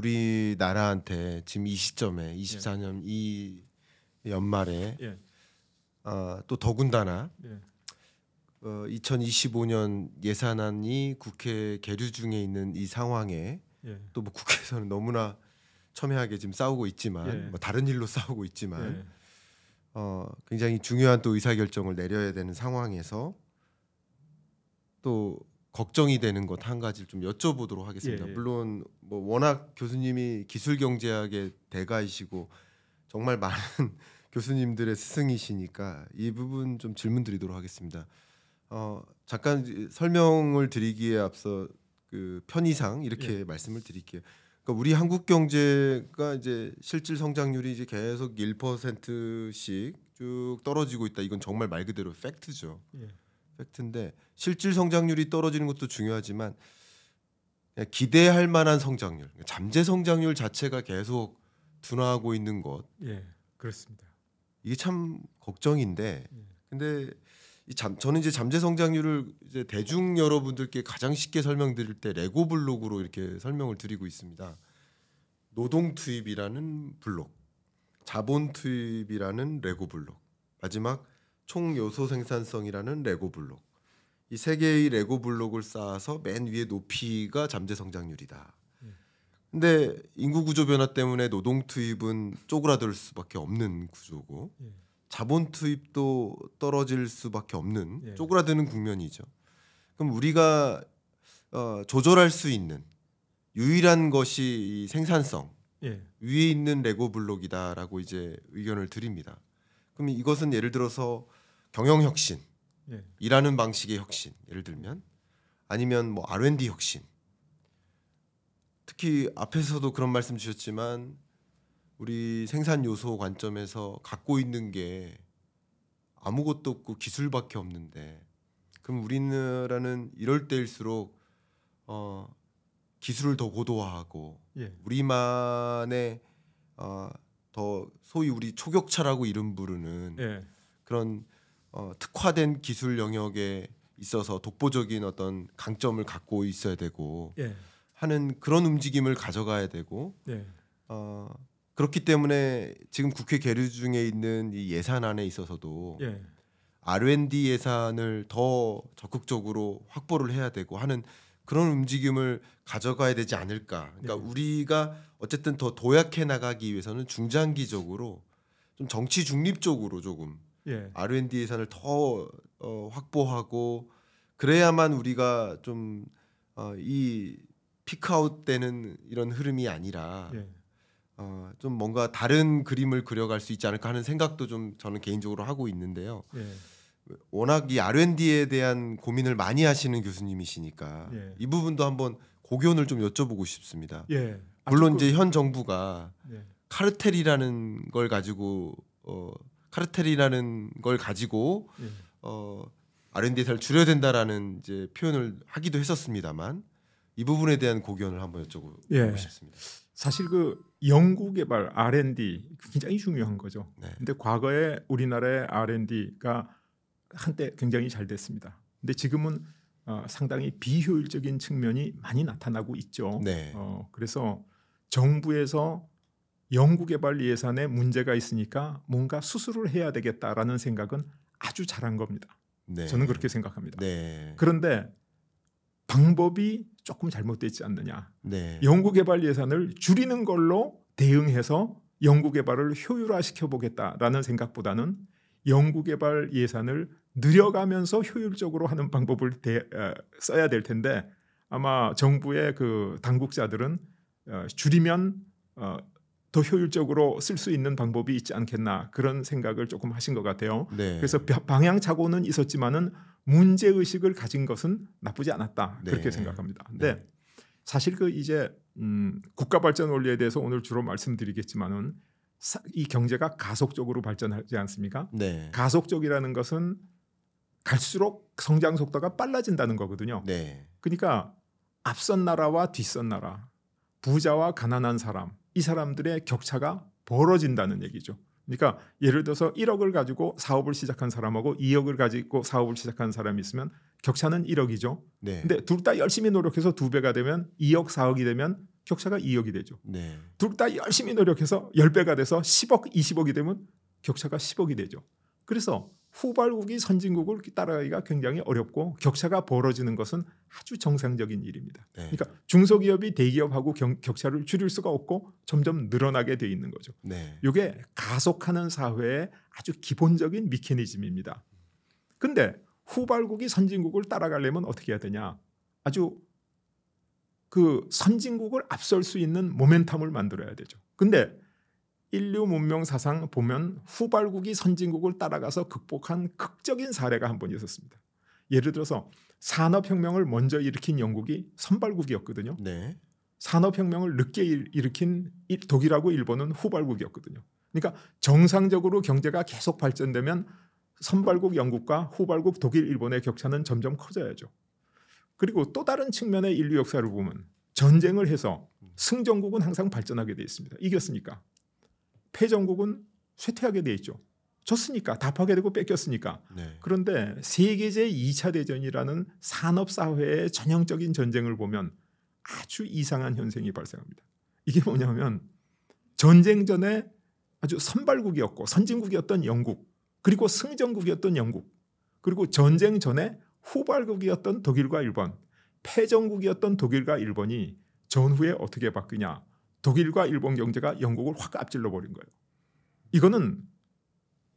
우리나라한테 지금 이 시점에 24년 이 연말에 또 더군다나 2025년 예산안이 국회 계류 중에 있는 이 상황에 또 뭐 국회에서는 너무나 첨예하게 지금 싸우고 있지만 뭐 다른 일로 싸우고 있지만 굉장히 중요한 또 의사결정을 내려야 되는 상황에서 또 걱정이 되는 것 한 가지를 좀 여쭤보도록 하겠습니다. 물론 뭐 워낙 교수님이 기술경제학의 대가이시고 정말 많은 교수님들의 스승이시니까 이 부분 좀 질문드리도록 하겠습니다. 잠깐 설명을 드리기에 앞서 그 편의상 이렇게 말씀을 드릴게요. 그러니까 우리 한국 경제가 이제 실질 성장률이 이제 계속 1%씩 쭉 떨어지고 있다. 이건 정말 말 그대로 팩트죠. 팩트인데 실질 성장률이 떨어지는 것도 중요하지만 기대할 만한 성장률, 잠재 성장률 자체가 계속 둔화하고 있는 것. 그렇습니다. 이게 참 걱정인데, 근데 저는 이제 잠재 성장률을 이제 대중 여러분들께 가장 쉽게 설명드릴 때 레고 블록으로 이렇게 설명을 드리고 있습니다. 노동 투입이라는 블록, 자본 투입이라는 레고 블록, 마지막 총 요소 생산성이라는 레고 블록. 이 세 개의 레고 블록을 쌓아서 맨 위에 높이가 잠재 성장률이다. 근데 인구 구조 변화 때문에 노동 투입은 쪼그라들 수밖에 없는 구조고 자본 투입도 떨어질 수밖에 없는 쪼그라드는 국면이죠. 그럼 우리가 조절할 수 있는 유일한 것이 이 생산성 위에 있는 레고 블록이다라고 이제 의견을 드립니다. 그럼 이것은 예를 들어서 경영 혁신, 일하는 방식의 혁신, 예를 들면 아니면 뭐 R&D 혁신. 특히 앞에서도 그런 말씀 주셨지만 우리 생산 요소 관점에서 갖고 있는 게 아무것도 없고 기술밖에 없는데 그럼 우리나라는 이럴 때일수록 기술을 더 고도화하고 우리만의 더 소위 우리 초격차라고 이름 부르는 그런 특화된 기술 영역에 있어서 독보적인 어떤 강점을 갖고 있어야 되고 하는 그런 움직임을 가져가야 되고 그렇기 때문에 지금 국회 계류 중에 있는 이 예산안에 있어서도 R&D 예산을 더 적극적으로 확보를 해야 되고 하는 그런 움직임을 가져가야 되지 않을까. 그러니까 우리가 어쨌든 더 도약해 나가기 위해서는 중장기적으로 좀 정치 중립적으로 조금 R&D 예산을 더 확보하고 그래야만 우리가 좀 이 피크아웃 되는 이런 흐름이 아니라 좀 뭔가 다른 그림을 그려갈 수 있지 않을까 하는 생각도 좀 저는 개인적으로 하고 있는데요. 워낙 이 R&D에 대한 고민을 많이 하시는 교수님이시니까 이 부분도 한번 고견을 좀 여쭤보고 싶습니다. 물론 이제 현 정부가 카르텔이라는 걸 가지고 R&D 예산을 줄여야 된다라는 이제 표현을 하기도 했었습니다만 이 부분에 대한 고견을 한번 여쭤보고 싶습니다. 사실 그 연구개발 R&D 굉장히 중요한 거죠. 근데 과거에 우리나라의 R&D가 한때 굉장히 잘 됐습니다. 근데 지금은 상당히 비효율적인 측면이 많이 나타나고 있죠. 그래서 정부에서 연구개발 예산에 문제가 있으니까 뭔가 수술을 해야 되겠다라는 생각은 아주 잘한 겁니다. 저는 그렇게 생각합니다. 그런데 방법이 조금 잘못되지 않느냐. 연구개발 예산을 줄이는 걸로 대응해서 연구개발을 효율화시켜 보겠다라는 생각보다는 연구개발 예산을 늘려가면서 효율적으로 하는 방법을 써야 될 텐데 아마 정부의 그 당국자들은 줄이면 더 효율적으로 쓸 수 있는 방법이 있지 않겠나 그런 생각을 조금 하신 것 같아요. 그래서 방향착오는 있었지만은 문제의식을 가진 것은 나쁘지 않았다 그렇게 생각합니다. 근데 사실 그 이제 국가발전 원리에 대해서 오늘 주로 말씀드리겠지만은 이 경제가 가속적으로 발전하지 않습니까? 가속적이라는 것은 갈수록 성장 속도가 빨라진다는 거거든요. 그러니까 앞선 나라와 뒷선 나라, 부자와 가난한 사람, 이 사람들의 격차가 벌어진다는 얘기죠. 그러니까 예를 들어서 1억을 가지고 사업을 시작한 사람하고 2억을 가지고 사업을 시작한 사람이 있으면 격차는 1억이죠. 근데 둘 다 열심히 노력해서 2배가 되면 2억, 4억이 되면 격차가 2억이 되죠. 네. 둘 다 열심히 노력해서 10배가 돼서 10억, 20억이 되면 격차가 10억이 되죠. 그래서 후발국이 선진국을 따라가기가 굉장히 어렵고 격차가 벌어지는 것은 아주 정상적인 일입니다. 네. 그러니까 중소기업이 대기업하고 격차를 줄일 수가 없고 점점 늘어나게 돼 있는 거죠. 네. 이게 가속하는 사회의 아주 기본적인 메커니즘입니다. 근데 후발국이 선진국을 따라가려면 어떻게 해야 되냐? 아주 그 선진국을 앞설 수 있는 모멘텀을 만들어야 되죠. 근데 인류 문명 사상 보면 후발국이 선진국을 따라가서 극복한 극적인 사례가 한 번 있었습니다. 예를 들어서 산업혁명을 먼저 일으킨 영국이 선발국이었거든요. 네. 산업혁명을 늦게 일으킨 독일하고 일본은 후발국이었거든요. 그러니까 정상적으로 경제가 계속 발전되면 선발국 영국과 후발국 독일, 일본의 격차는 점점 커져야죠. 그리고 또 다른 측면의 인류 역사를 보면 전쟁을 해서 승전국은 항상 발전하게 돼 있습니다. 이겼으니까. 패전국은 쇠퇴하게 돼 있죠. 졌으니까 다 파괴되고 뺏겼으니까. 네. 그런데 세계제 2차 대전이라는 산업사회의 전형적인 전쟁을 보면 아주 이상한 현상이 발생합니다. 이게 뭐냐면 전쟁 전에 아주 선발국이었고 선진국이었던 영국, 그리고 승전국이었던 영국, 그리고 전쟁 전에 후발국이었던 독일과 일본, 패전국이었던 독일과 일본이 전후에 어떻게 바뀌냐? 독일과 일본 경제가 영국을 확 앞질러 버린 거예요. 이거는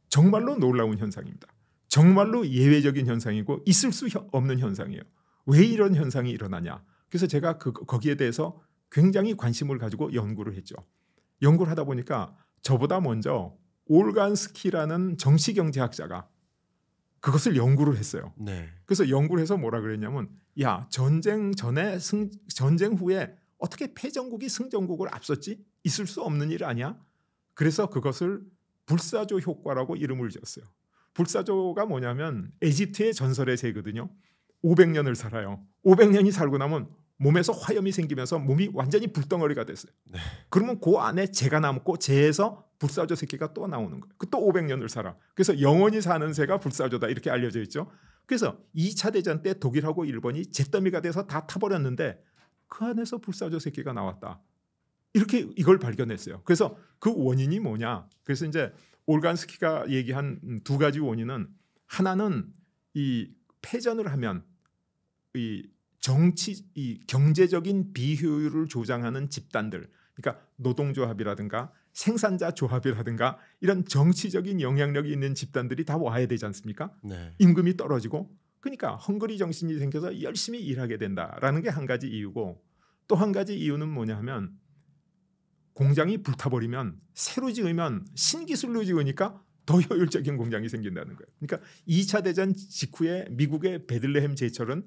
정말로 놀라운 현상입니다. 정말로 예외적인 현상이고 있을 수 없는 현상이에요. 왜 이런 현상이 일어나냐? 그래서 제가 거기에 대해서 굉장히 관심을 가지고 연구를 했죠. 연구를 하다 보니까 저보다 먼저 올간스키라는 정치경제학자가 그것을 연구를 했어요. 네. 그래서 연구를 해서 뭐라 그랬냐면, 야, 전쟁 전에 전쟁 후에 어떻게 패전국이 승전국을 앞섰지? 있을 수 없는 일 아니야? 그래서 그것을 불사조 효과라고 이름을 지었어요. 불사조가 뭐냐면 에집트의 전설의 새거든요. 500년을 살아요. 500년이 살고 나면 몸에서 화염이 생기면서 몸이 완전히 불덩어리가 됐어요. 네. 그러면 그 안에 재가 남고 재에서 불사조 새끼가 또 나오는 거예요. 그 또 500년을 살아. 그래서 영원히 사는 새가 불사조다 이렇게 알려져 있죠. 그래서 2차 대전 때 독일하고 일본이 잿더미가 돼서 다 타버렸는데 그 안에서 불사조 새끼가 나왔다. 이렇게 이걸 발견했어요. 그래서 그 원인이 뭐냐? 그래서 이제 올간스키가 얘기한 두 가지 원인은, 하나는 이 패전을 하면 이 경제적인 비효율을 조장하는 집단들, 그러니까 노동조합이라든가 생산자 조합이라든가 이런 정치적인 영향력이 있는 집단들이 다 와야 되지 않습니까? 네. 임금이 떨어지고, 그러니까 헝그리 정신이 생겨서 열심히 일하게 된다라는 게 한 가지 이유고, 또 한 가지 이유는 뭐냐 하면 공장이 불타버리면 새로 지으면 신기술로 지으니까 더 효율적인 공장이 생긴다는 거예요. 그러니까 2차 대전 직후에 미국의 베들레헴 제철은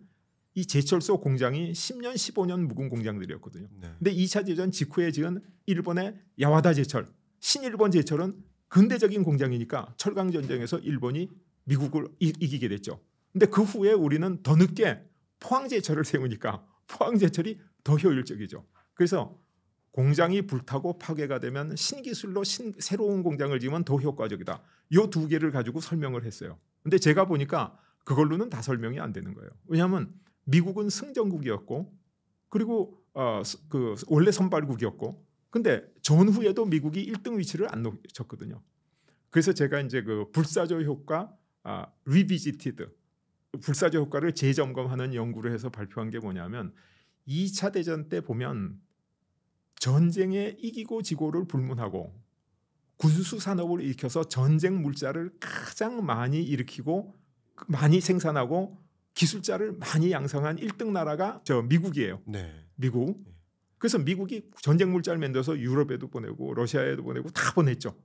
이 제철소 공장이 10년, 15년 묵은 공장들이었거든요. 네. 근데 2차 대전 직후에 지은 일본의 야와다 제철, 신일본 제철은 근대적인 공장이니까 철강 전쟁에서 일본이 미국을 이기게 됐죠. 근데 그 후에 우리는 더 늦게 포항 제철을 세우니까 포항 제철이 더 효율적이죠. 그래서 공장이 불타고 파괴가 되면 신기술로 새로운 공장을 지으면 더 효과적이다. 이 두 개를 가지고 설명을 했어요. 근데 제가 보니까 그걸로는 다 설명이 안 되는 거예요. 왜냐하면 미국은 승전국이었고, 그리고 그 원래 선발국이었고, 근데 전후에도 미국이 1등 위치를 안 놓쳤거든요. 그래서 제가 이제 그 불사조 효과 리비지티드, 불사조 효과를 재점검하는 연구를 해서 발표한 게 뭐냐면, 2차 대전 때 보면 전쟁에 이기고 지고를 불문하고 군수 산업을 일으켜서 전쟁 물자를 가장 많이 일으키고 많이 생산하고 기술자를 많이 양성한 1등 나라가 저 미국이에요. 네. 미국. 그래서 미국이 전쟁 물자를 만들어서 유럽에도 보내고 러시아에도 보내고 다 보냈죠.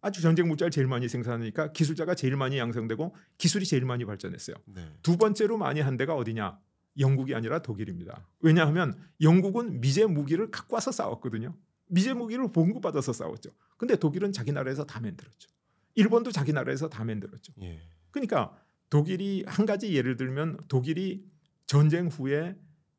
아주 전쟁 물자를 제일 많이 생산하니까 기술자가 제일 많이 양성되고 기술이 제일 많이 발전했어요. 네. 두 번째로 많이 한 데가 어디냐? 영국이 아니라 독일입니다. 왜냐하면 영국은 미제 무기를 갖고 와서 싸웠거든요. 미제 무기를 보급받아서 싸웠죠. 근데 독일은 자기 나라에서 다 만들었죠. 일본도 자기 나라에서 다 만들었죠. 예. 그러니까 독일이 한 가지 예를 들면, 독일이 전쟁 후에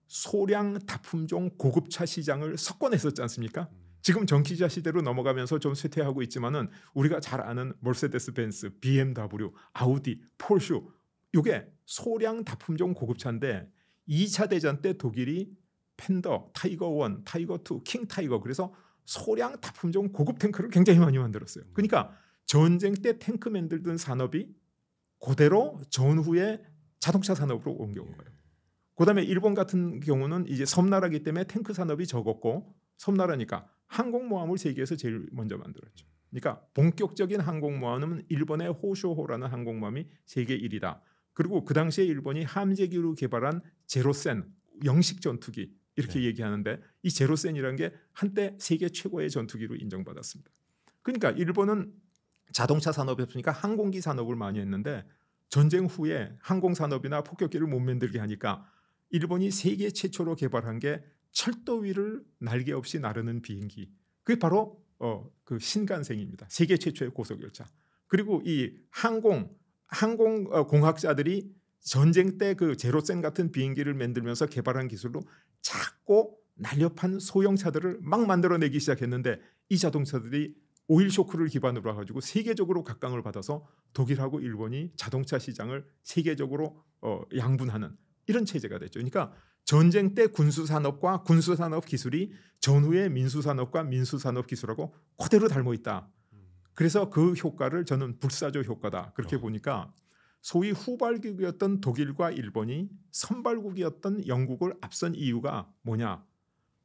소량 다품종 고급차 시장을 석권했었지 않습니까? 지금 전기차 시대로 넘어가면서 좀 쇠퇴하고 있지만은 우리가 잘 아는 머세데스 벤츠, BMW, 아우디, 폴슈, 이게 소량 다품종 고급차인데 2차 대전 때 독일이 팬더, 타이거 1, 타이거 2, 킹 타이거 그래서 소량 다품종 고급 탱크를 굉장히 많이 만들었어요. 그러니까 전쟁 때 탱크 만들던 산업이 그대로 전후에 자동차 산업으로 옮겨온 거예요. 그다음에 일본 같은 경우는 이제 섬나라기 때문에 탱크 산업이 적었고 섬나라니까 항공모함을 세계에서 제일 먼저 만들었죠. 그러니까 본격적인 항공모함은 일본의 호쇼호라는 항공모함이 세계 1위다. 그리고 그 당시에 일본이 함재기로 개발한 제로센 영식 전투기 이렇게 얘기하는데 이 제로센이라는 게 한때 세계 최고의 전투기로 인정받았습니다. 그러니까 일본은 자동차 산업이 없으니까 항공기 산업을 많이 했는데 전쟁 후에 항공산업이나 폭격기를 못 만들게 하니까 일본이 세계 최초로 개발한 게 철도 위를 날개 없이 나르는 비행기. 그게 바로 그 신간생입니다. 세계 최초의 고속열차. 그리고 이 항공공학자들이 전쟁 때 그 제로센 같은 비행기를 만들면서 개발한 기술로 작고 날렵한 소형차들을 막 만들어내기 시작했는데 이 자동차들이 오일 쇼크를 기반으로 해가지고 세계적으로 각광을 받아서 독일하고 일본이 자동차 시장을 세계적으로 양분하는 이런 체제가 됐죠. 그러니까 전쟁 때 군수산업과 군수산업 기술이 전후의 민수산업과 민수산업 기술하고 그대로 닮아 있다. 그래서 그 효과를 저는 불사조 효과다. 그렇게 보니까 소위 후발국이었던 독일과 일본이 선발국이었던 영국을 앞선 이유가 뭐냐.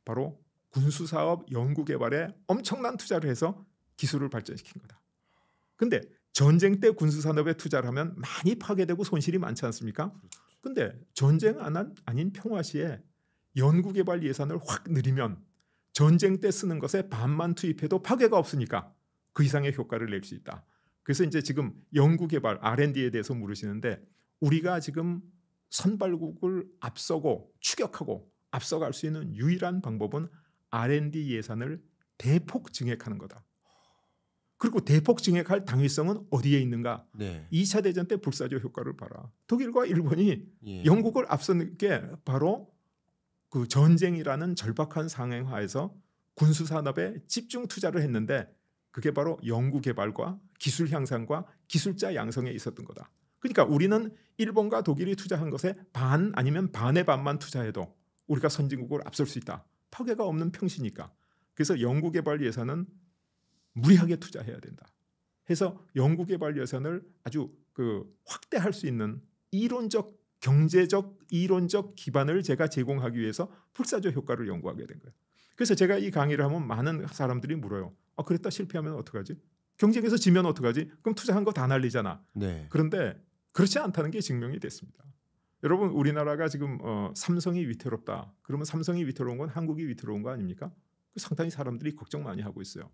바로 군수사업 연구개발에 엄청난 투자를 해서 기술을 발전시킨 거다. 근데 전쟁 때 군수산업에 투자를 하면 많이 파괴되고 손실이 많지 않습니까? 근데 전쟁 아닌 평화 시에 연구개발 예산을 확 늘리면 전쟁 때 쓰는 것에 반만 투입해도 파괴가 없으니까 그 이상의 효과를 낼 수 있다. 그래서 이제 지금 연구개발 R&D에 대해서 물으시는데 우리가 지금 선발국을 앞서고 추격하고 앞서갈 수 있는 유일한 방법은 R&D 예산을 대폭 증액하는 거다. 그리고 대폭 증액할 당위성은 어디에 있는가? 2차 대전 때 불사조 효과를 봐라. 독일과 일본이 영국을 앞선 게 바로 그 전쟁이라는 절박한 상황하에서 군수산업에 집중 투자를 했는데 그게 바로 연구개발과 기술 향상과 기술자 양성에 있었던 거다. 그러니까 우리는 일본과 독일이 투자한 것에 반 아니면 반의 반만 투자해도 우리가 선진국을 앞설 수 있다. 파괴가 없는 평시니까. 그래서 연구개발 예산은 무리하게 투자해야 된다. 해서 연구개발 예산을 아주 확대할 수 있는 이론적 경제적 이론적 기반을 제가 제공하기 위해서 불사조 효과를 연구하게 된 거예요. 그래서 제가 이 강의를 하면 많은 사람들이 물어요. 그랬다 실패하면 어떡하지? 경쟁에서 지면 어떡하지? 그럼 투자한 거 다 날리잖아. 그런데 그렇지 않다는 게 증명이 됐습니다. 여러분 우리나라가 지금 삼성이 위태롭다. 그러면 삼성이 위태로운 건 한국이 위태로운 거 아닙니까? 상당히 사람들이 걱정 많이 하고 있어요.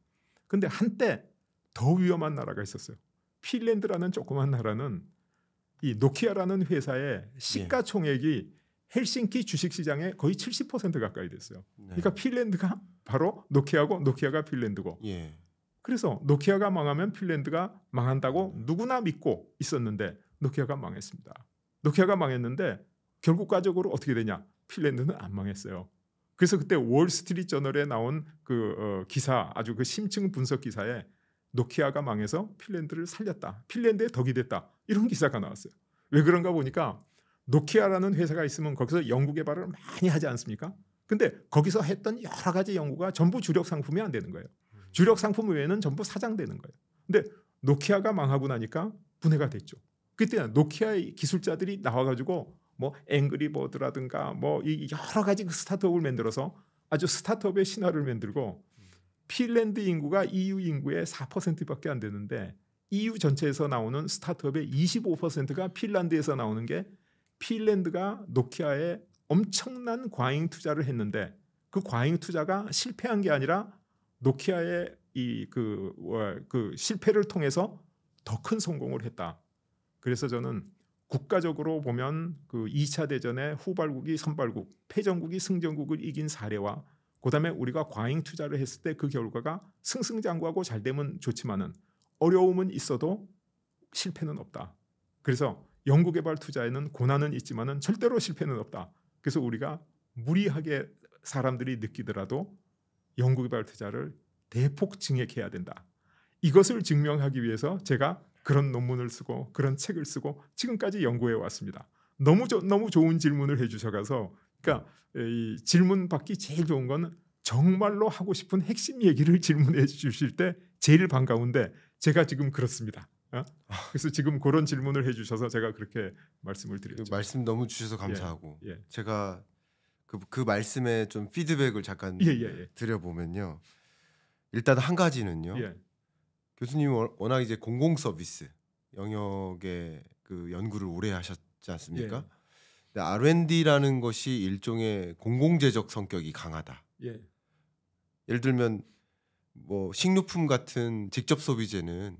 근데 한때 더 위험한 나라가 있었어요. 핀란드라는 조그만 나라는 이 노키아라는 회사의 시가총액이 헬싱키 주식시장의 거의 70% 가까이 됐어요. 그러니까 핀란드가 바로 노키아고 노키아가 핀란드고. 그래서 노키아가 망하면 핀란드가 망한다고 누구나 믿고 있었는데 노키아가 망했습니다. 노키아가 망했는데 결국과적으로 어떻게 되냐? 핀란드는 안 망했어요. 그래서 그때 월스트리트 저널에 나온 기사 아주 그 심층 분석 기사에 노키아가 망해서 핀란드를 살렸다. 핀란드에 덕이 됐다. 이런 기사가 나왔어요. 왜 그런가 보니까 노키아라는 회사가 있으면 거기서 연구 개발을 많이 하지 않습니까? 근데 거기서 했던 여러 가지 연구가 전부 주력 상품이 안 되는 거예요. 주력 상품 외에는 전부 사장되는 거예요. 근데 노키아가 망하고 나니까 분해가 됐죠. 그때 노키아의 기술자들이 나와가지고 뭐 앵그리버드라든가 뭐 이 여러 가지 스타트업을 만들어서 아주 스타트업의 신화를 만들고 핀란드 인구가 EU 인구의 4%밖에 안 되는데 EU 전체에서 나오는 스타트업의 25%가 핀란드에서 나오는 게 핀란드가 노키아에 엄청난 과잉 투자를 했는데 그 과잉 투자가 실패한 게 아니라 노키아의 그 실패를 통해서 더 큰 성공을 했다. 그래서 저는 국가적으로 보면 그 2차 대전에 후발국이 선발국, 패전국이 승전국을 이긴 사례와 그다음에 우리가 과잉 투자를 했을 때 그 결과가 승승장구하고 잘 되면 좋지만은 어려움은 있어도 실패는 없다. 그래서 연구개발 투자에는 고난은 있지만은 절대로 실패는 없다. 그래서 우리가 무리하게 사람들이 느끼더라도 연구개발 투자를 대폭 증액해야 된다. 이것을 증명하기 위해서 제가 그런 논문을 쓰고 그런 책을 쓰고 지금까지 연구해 왔습니다. 너무 좋은 질문을 해주셔서 그러니까 이 질문 받기 제일 좋은 건 정말로 하고 싶은 핵심 얘기를 질문해 주실 때 제일 반가운데 제가 지금 그렇습니다. 그래서 지금 그런 질문을 해주셔서 제가 그렇게 말씀을 드렸죠. 말씀 너무 주셔서 감사하고 예. 제가 그 말씀에 좀 피드백을 잠깐 드려보면요. 일단 한 가지는요. 교수님이 워낙 이제 공공 서비스 영역의 그 연구를 오래 하셨지 않습니까? 근데 R&D라는 것이 일종의 공공재적 성격이 강하다. 예를 들면 뭐 식료품 같은 직접 소비재는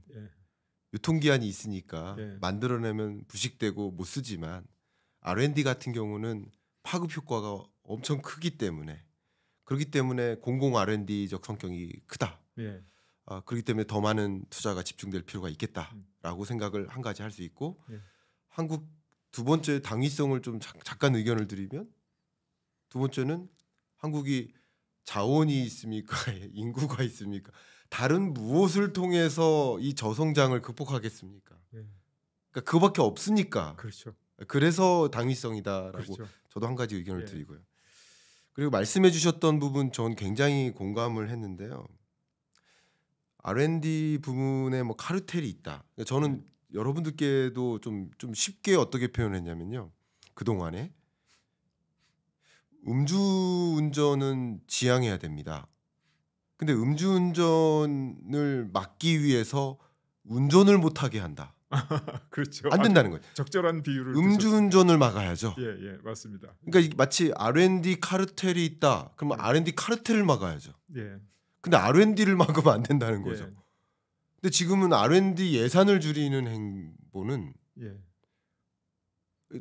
유통기한이 있으니까 만들어내면 부식되고 못 쓰지만 R&D 같은 경우는 파급 효과가 엄청 크기 때문에 그렇기 때문에 공공 R&D적 성격이 크다. 그렇기 때문에 더 많은 투자가 집중될 필요가 있겠다라고 생각을 한 가지 할 수 있고 한국 두 번째 당위성을 좀 잠깐 의견을 드리면 두 번째는 한국이 자원이 있습니까? 인구가 있습니까? 다른 무엇을 통해서 이 저성장을 극복하겠습니까? 그러니까 그거밖에 없으니까. 그렇죠. 그래서 당위성이다라고 그렇죠. 저도 한 가지 의견을 드리고요. 그리고 말씀해 주셨던 부분 전 굉장히 공감을 했는데요. R&D 부분에 뭐 카르텔이 있다. 저는 여러분들께도 좀 쉽게 어떻게 표현했냐면요. 그동안에 음주운전은 지양해야 됩니다. 근데 음주운전을 막기 위해서 운전을 못하게 한다. 그렇죠. 안 된다는 거죠. 적절한 비유를 음주운전을 막아야죠. 예, 맞습니다. 그러니까 마치 R&D 카르텔이 있다. 그러면 R&D 카르텔을 막아야죠. 예. 근데 R&D를 막으면 안 된다는 거죠. 근데 지금은 R&D 예산을 줄이는 행보는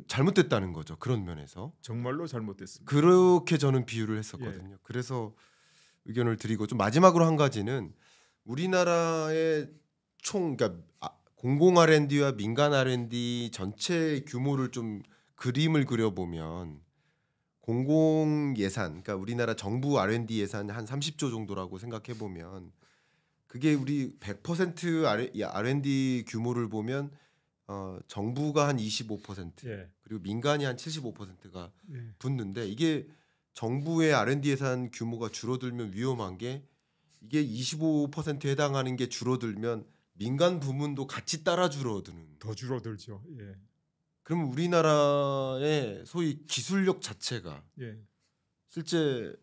잘못됐다는 거죠. 그런 면에서. 정말로 잘못됐습니다. 그렇게 저는 비유를 했었거든요. 그래서 의견을 드리고 좀 마지막으로 한 가지는 우리나라의 그러니까 공공 R&D와 민간 R&D 전체 규모를 좀 그림을 그려보면 공공 예산, 그러니까 우리나라 정부 R&D 예산 한 30조 정도라고 생각해 보면 그게 우리 100% R&D 규모를 보면 정부가 한 25% 그리고 민간이 한 75%가 붙는데 이게 정부의 R&D 예산 규모가 줄어들면 위험한 게 이게 25%에 해당하는 게 줄어들면 민간 부문도 같이 따라 줄어드는. 더 줄어들죠. 그러면 우리나라의 소위 기술력 자체가 실제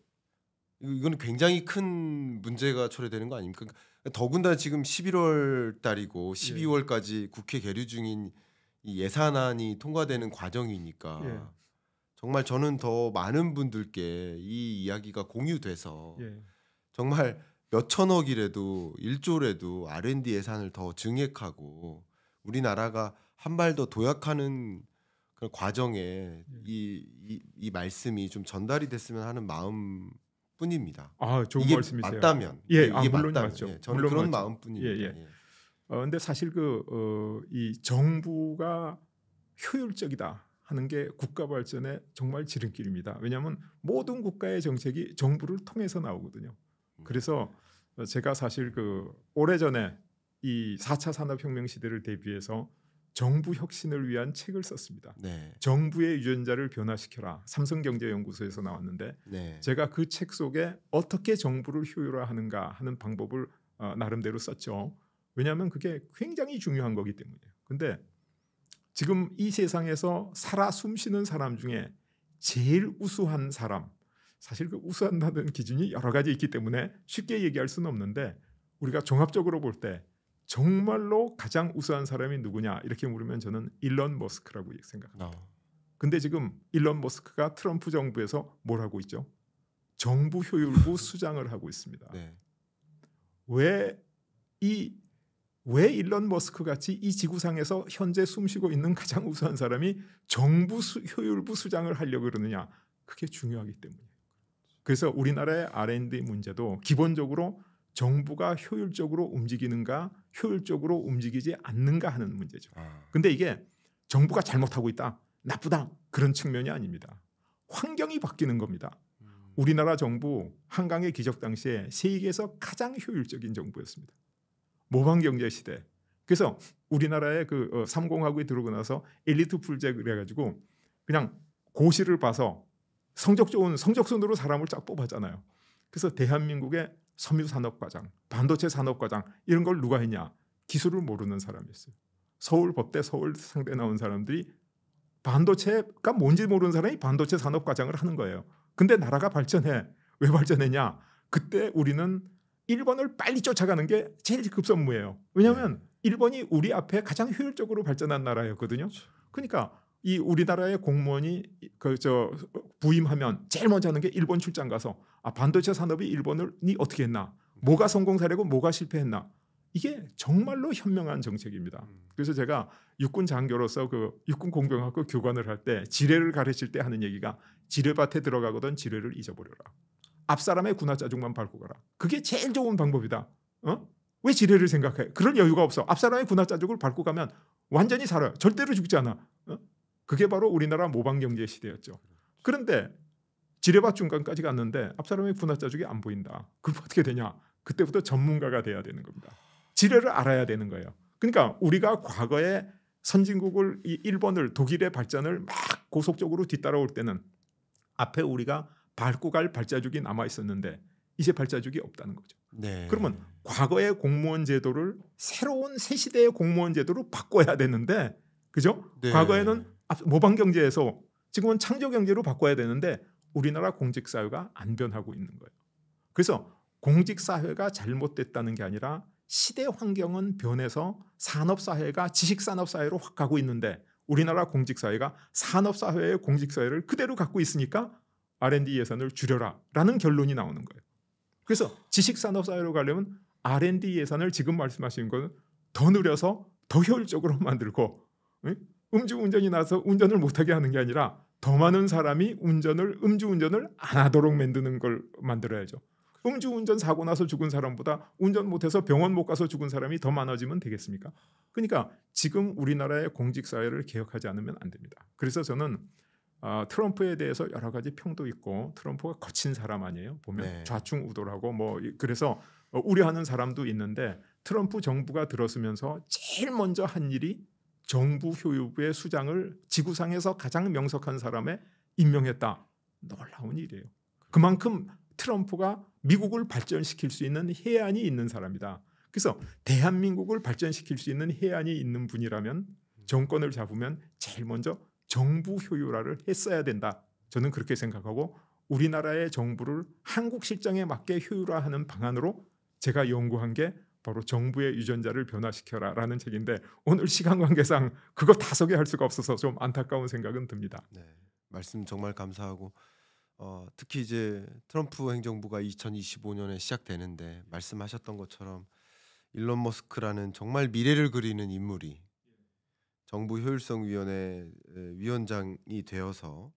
이거는 굉장히 큰 문제가 초래되는 거 아닙니까? 더군다나 지금 11월 달이고 12월까지 국회 계류 중인 이 예산안이 통과되는 과정이니까 정말 저는 더 많은 분들께 이 이야기가 공유돼서 정말 몇 천억이라도 1조라도 R&D 예산을 더 증액하고 우리나라가 한 발 더 도약하는 그런 과정에 이 말씀이 좀 전달이 됐으면 하는 마음뿐입니다. 좋은 이게 말씀이세요. 맞다면 이게 물론 맞다면 맞죠. 저는 물론 그런 맞죠. 마음뿐입니다. 근데 사실 이 정부가 효율적이다 하는 게 국가 발전의 정말 지름길입니다. 왜냐하면 모든 국가의 정책이 정부를 통해서 나오거든요. 그래서 제가 사실 오래전에 이 4차 산업혁명 시대를 대비해서 정부 혁신을 위한 책을 썼습니다. 정부의 유전자를 변화시켜라. 삼성경제연구소에서 나왔는데 제가 그 책 속에 어떻게 정부를 효율화하는가 하는 방법을 나름대로 썼죠. 왜냐하면 그게 굉장히 중요한 거기 때문이에요. 근데 지금 이 세상에서 살아 숨쉬는 사람 중에 제일 우수한 사람, 사실 그 우수한다는 기준이 여러 가지 있기 때문에 쉽게 얘기할 수는 없는데 우리가 종합적으로 볼 때 정말로 가장 우수한 사람이 누구냐 이렇게 물으면 저는 일론 머스크라고 생각합니다. 근데 지금 일론 머스크가 트럼프 정부에서 뭘 하고 있죠? 정부 효율부 수장을 하고 있습니다. 왜 일론 머스크 같이 이 지구상에서 현재 숨쉬고 있는 가장 우수한 사람이 정부 효율부 수장을 하려고 그러느냐? 그게 중요하기 때문이에요. 그래서 우리나라의 R&D 문제도 기본적으로 정부가 효율적으로 움직이는가 효율적으로 움직이지 않는가 하는 문제죠. 근데 이게 정부가 잘못하고 있다, 나쁘다 그런 측면이 아닙니다. 환경이 바뀌는 겁니다. 우리나라 정부 한강의 기적 당시에 세계에서 가장 효율적인 정부였습니다. 모방경제 시대. 그래서 우리나라의 3공화국에 들어오고 나서 엘리트 풀제 그래가지고 그냥 고시를 봐서 성적 좋은 성적순으로 사람을 쫙 뽑았잖아요. 그래서 대한민국의 섬유산업과장, 반도체 산업과장 이런 걸 누가 했냐? 기술을 모르는 사람이었어요. 서울법대 서울상대 나온 사람들이 반도체가 뭔지 모르는 사람이 반도체 산업과장을 하는 거예요. 근데 나라가 발전해. 왜 발전했냐? 그때 우리는 일본을 빨리 쫓아가는 게 제일 급선무예요. 왜냐하면 일본이 우리 앞에 가장 효율적으로 발전한 나라였거든요. 그러니까 이 우리나라의 공무원이 부임하면 제일 먼저 하는 게 일본 출장 가서 반도체 산업이 일본이 어떻게 했나, 뭐가 성공 사례고 뭐가 실패했나, 이게 정말로 현명한 정책입니다. 그래서 제가 육군 장교로서 그 육군 공병학교 교관을 할 때 지뢰를 가르칠 때 하는 얘기가 지뢰밭에 들어가거든 지뢰를 잊어버려라. 앞 사람의 군화자죽만 밟고 가라. 그게 제일 좋은 방법이다. 왜 지뢰를 생각해? 그럴 여유가 없어. 앞 사람의 군화자죽을 밟고 가면 완전히 살아요. 절대로 죽지 않아. 그게 바로 우리나라 모방경제 시대였죠. 그런데 지뢰밭 중간까지 갔는데 앞 사람의 군화자죽이 안 보인다. 그럼 어떻게 되냐? 그때부터 전문가가 돼야 되는 겁니다. 지뢰를 알아야 되는 거예요. 그러니까 우리가 과거에 선진국을 일본을 독일의 발전을 막 고속적으로 뒤따라올 때는 앞에 우리가 밟고 갈 발자죽이 남아 있었는데 이제 발자죽이 없다는 거죠. 네. 그러면 과거의 공무원 제도를 새로운 새 시대의 공무원 제도로 바꿔야 되는데, 그죠? 네. 과거에는 모방 경제에서 지금은 창조 경제로 바꿔야 되는데 우리나라 공직 사회가 안 변하고 있는 거예요. 그래서 공직 사회가 잘못됐다는 게 아니라 시대 환경은 변해서 산업 사회가 지식 산업 사회로 확 가고 있는데 우리나라 공직 사회가 산업 사회의 공직 사회를 그대로 갖고 있으니까 R&D 예산을 줄여라라는 결론이 나오는 거예요. 그래서 지식 산업 사회로 가려면 R&D 예산을 지금 말씀하신 건 더 늘려서 더 효율적으로 만들고, 음주운전이 나서 운전을 못하게 하는 게 아니라 더 많은 사람이 음주운전을 안 하도록 만드는 걸 만들어야죠. 음주운전 사고 나서 죽은 사람보다 운전 못해서 병원 못 가서 죽은 사람이 더 많아지면 되겠습니까? 그러니까 지금 우리나라의 공직사회를 개혁하지 않으면 안 됩니다. 그래서 저는 트럼프에 대해서 여러 가지 평도 있고 트럼프가 거친 사람 아니에요. 보면 좌충우돌하고 그래서 우려하는 사람도 있는데 트럼프 정부가 들어서면서 제일 먼저 한 일이 정부 효율부의 수장을 지구상에서 가장 명석한 사람에 임명했다. 놀라운 일이에요. 그만큼 트럼프가 미국을 발전시킬 수 있는 해안이 있는 사람이다. 그래서 대한민국을 발전시킬 수 있는 해안이 있는 분이라면 정권을 잡으면 제일 먼저 정부 효율화를 했어야 된다. 저는 그렇게 생각하고 우리나라의 정부를 한국 실정에 맞게 효율화하는 방안으로 제가 연구한 게 바로 정부의 유전자를 변화시켜라라는 책인데 오늘 시간 관계상 그거 다 소개할 수가 없어서 좀 안타까운 생각은 듭니다. 네, 말씀 정말 감사하고 특히 이제 트럼프 행정부가 2025년에 시작되는데 말씀하셨던 것처럼 일론 머스크라는 정말 미래를 그리는 인물이 정부 효율성위원회 위원장이 되어서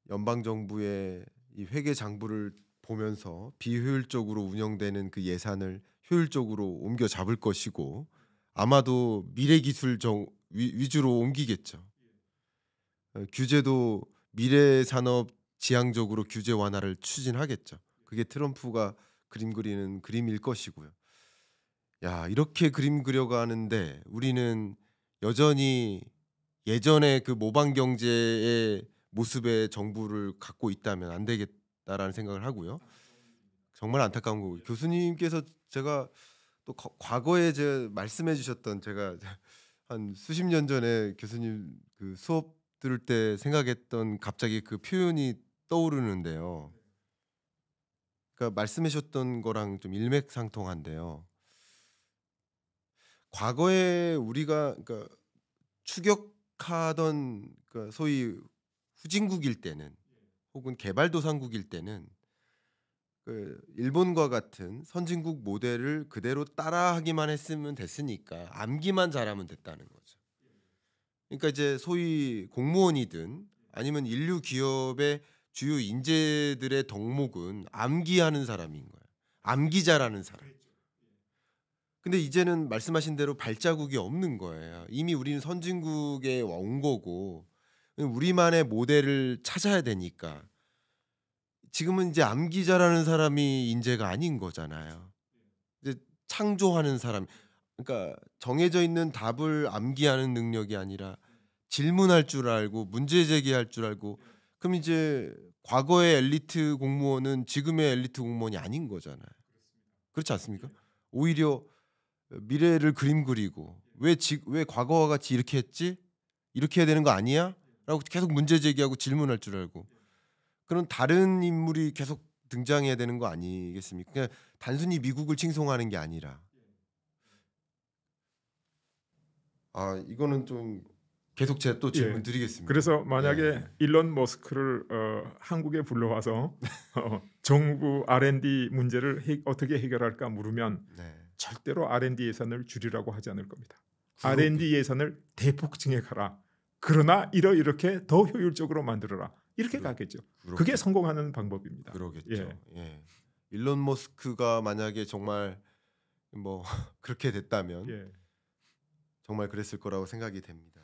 연방 정부의 이 회계 장부를 보면서 비효율적으로 운영되는 그 예산을 효율적으로 옮겨 잡을 것이고 아마도 미래 기술 위주로 옮기겠죠. 규제도 미래 산업 지향적으로 규제 완화를 추진하겠죠. 그게 트럼프가 그림 그리는 그림일 것이고요. 야, 이렇게 그림 그려가는데 우리는 여전히 예전의 그 모방 경제의 모습의 정부를 갖고 있다면 안 되겠다라는 생각을 하고요. 정말 안타까운 거고 교수님께서 제가 또 과거에 말씀해 주셨던 제가 한 수십 년 전에 교수님 그 수업 들을 때 생각했던 갑자기 그 표현이 떠오르는데요. 그러니까 말씀해 주셨던 거랑 좀 일맥상통한데요. 과거에 우리가 그러니까 추격하던 그러니까 소위 후진국일 때는 혹은 개발도상국일 때는 그 일본과 같은 선진국 모델을 그대로 따라하기만 했으면 됐으니까 암기만 잘하면 됐다는 거죠. 그러니까 이제 소위 공무원이든 아니면 인류 기업의 주요 인재들의 덕목은 암기하는 사람인 거예요. 암기자라는 사람. 근데 이제는 말씀하신 대로 발자국이 없는 거예요. 이미 우리는 선진국에 온 거고 우리만의 모델을 찾아야 되니까 지금은 이제 암기자라는 사람이 인재가 아닌 거잖아요. 이제 창조하는 사람, 그러니까 정해져 있는 답을 암기하는 능력이 아니라 질문할 줄 알고 문제 제기할 줄 알고 그럼 이제 과거의 엘리트 공무원은 지금의 엘리트 공무원이 아닌 거잖아요. 그렇지 않습니까? 오히려 미래를 그림 그리고 왜 과거와 같이 이렇게 했지? 이렇게 해야 되는 거 아니야? 라고 계속 문제 제기하고 질문할 줄 알고 그런 다른 인물이 계속 등장해야 되는 거 아니겠습니까? 그냥 단순히 미국을 칭송하는 게 아니라 이거는 좀 계속 제가 또 질문 드리겠습니다. 그래서 만약에 일론 머스크를 한국에 불러와서 정부 R&D 문제를 어떻게 해결할까 물으면 절대로 R&D 예산을 줄이라고 하지 않을 겁니다. R&D 예산을 대폭 증액하라. 그러나 이렇게 더 효율적으로 만들어라. 이렇게 가겠죠. 그게 성공하는 방법입니다. 그러겠죠. 일론 머스크가 만약에 정말 뭐 그렇게 됐다면 정말 그랬을 거라고 생각이 됩니다.